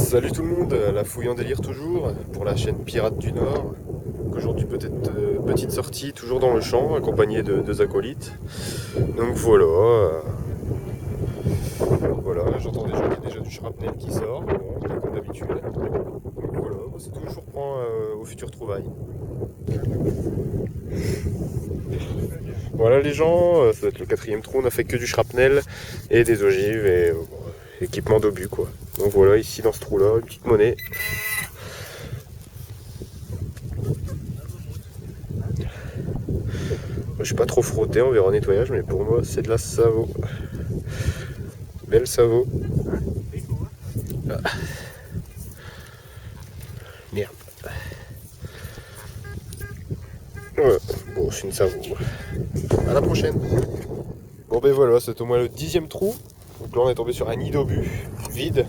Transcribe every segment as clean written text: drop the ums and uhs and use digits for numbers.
Salut tout le monde, la fouille en délire toujours pour la chaîne Pirates du Nord. Aujourd'hui peut-être petite sortie toujours dans le champ accompagné de deux acolytes. Donc voilà, j'entends déjà du shrapnel qui sort, bon, comme d'habitude. Donc voilà, c'est tout, je vous reprends aux futures trouvailles. Voilà les gens, ça va être le quatrième trou, on a fait que du shrapnel et des ogives et équipement d'obus quoi. Donc voilà, ici dans ce trou là, une petite monnaie. Je suis pas trop frotté, on verra au nettoyage, mais pour moi c'est de la Savo. Belle Savo. Ah. Merde. Ouais, bon, c'est une Savo. À la prochaine. Bon ben voilà, c'est au moins le 10e trou. Donc là on est tombé sur un nid d'obus vide.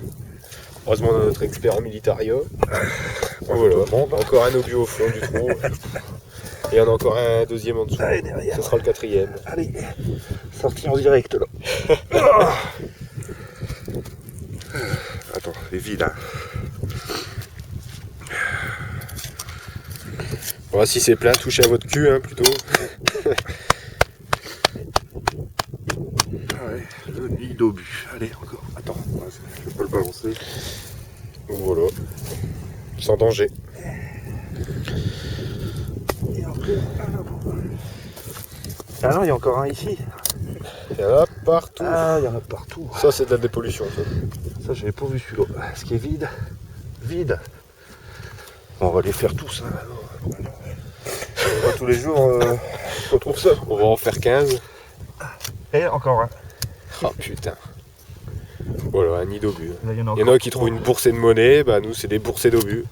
Heureusement on a notre expert en militaria. Voilà, encore un obus au fond du trou. Et il y en a encore un deuxième en dessous. Allez, derrière. Ce sera le quatrième. Allez, sortie en direct là. Attends, c'est vide hein. Bon, si c'est plein, touchez à votre cul hein, plutôt. Ah ouais, le nid d'obus. Allez, encore. Attends, je peux le balancer. Donc voilà, sans danger. Ah non, il y a encore un ici. Il y en a partout. Ah, il y en a partout. Ça c'est de la dépollution. Ça, j'avais pas vu celui-là. Ce qui est vide. Vide. Bon, on va les faire tous. Hein. Pas tous les jours, on trouve ça. On va en faire 15. Et encore un. Oh putain. Voilà, un nid d'obus. Là, il y Il y en a qui trouvent une boursée de monnaie, bah nous c'est des boursées d'obus.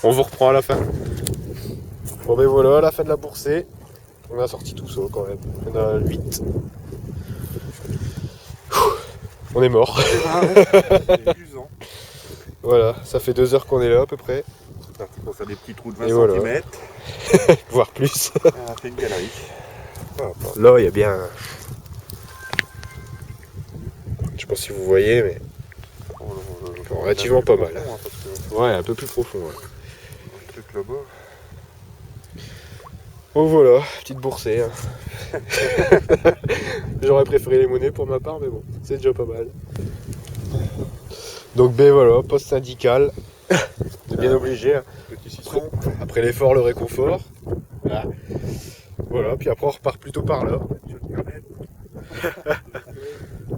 On vous reprend à la fin. Bon ben voilà, à la fin de la boursée, on a sorti tout ça quand même. On a 8. On est mort. C'est usant. Voilà, ça fait 2 heures qu'on est là à peu près. On fait des petits trous de 20 Et voilà. cm. Voire plus. On a fait une galerie. Là il y a bien... Je sais pas si vous voyez mais... Relativement pas mal. Ouais, un peu plus profond. Ouais. Le truc là-bas. Oh voilà, petite boursée. Hein. J'aurais préféré les monnaies pour ma part, mais bon, c'est déjà pas mal. Donc ben voilà, poste syndical. C'est bien obligé. Hein. Petit citron. Après l'effort, le réconfort. Ah. Voilà, puis après on repart plutôt par là.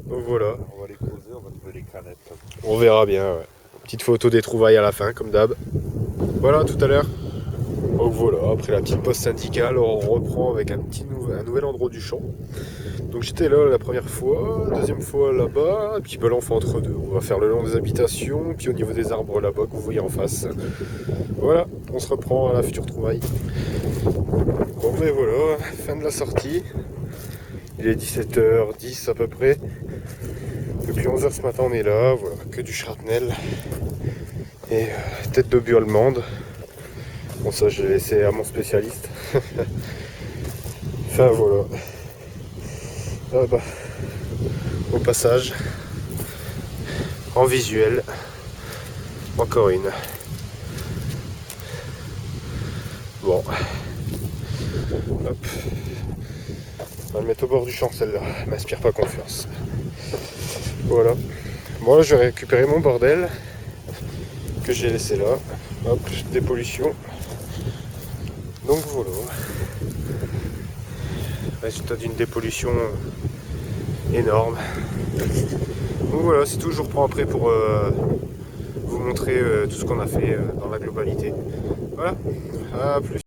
Donc voilà. On va les poser, on va trouver les canettes. On verra bien. Ouais. Petite photo des trouvailles à la fin, comme d'hab. Voilà, tout à l'heure. Donc voilà, après la petite pause syndicale, on reprend avec un nouvel endroit du champ. Donc j'étais là la première fois, la deuxième fois là-bas, et puis là on fait entre deux. On va faire le long des habitations, puis au niveau des arbres là-bas que vous voyez en face. Voilà, on se reprend à la future trouvaille. Bon ben voilà, fin de la sortie. Il est 17h10 à peu près. Depuis 11h ce matin on est là, voilà, que du shrapnel. Et tête d'obus allemande. Bon ça je l'ai laissé à mon spécialiste. Enfin voilà. Ah bah, au passage, en visuel, encore une. Bon. Hop. On va le mettre au bord du champ celle-là. Elle m'inspire pas confiance. Voilà. Bon là je vais récupérer mon bordel que j'ai laissé là. Hop, dépollution. Donc voilà. Résultat d'une dépollution énorme. Donc voilà, c'est tout. Je vous reprends après pour vous montrer tout ce qu'on a fait dans la globalité. Voilà, à plus.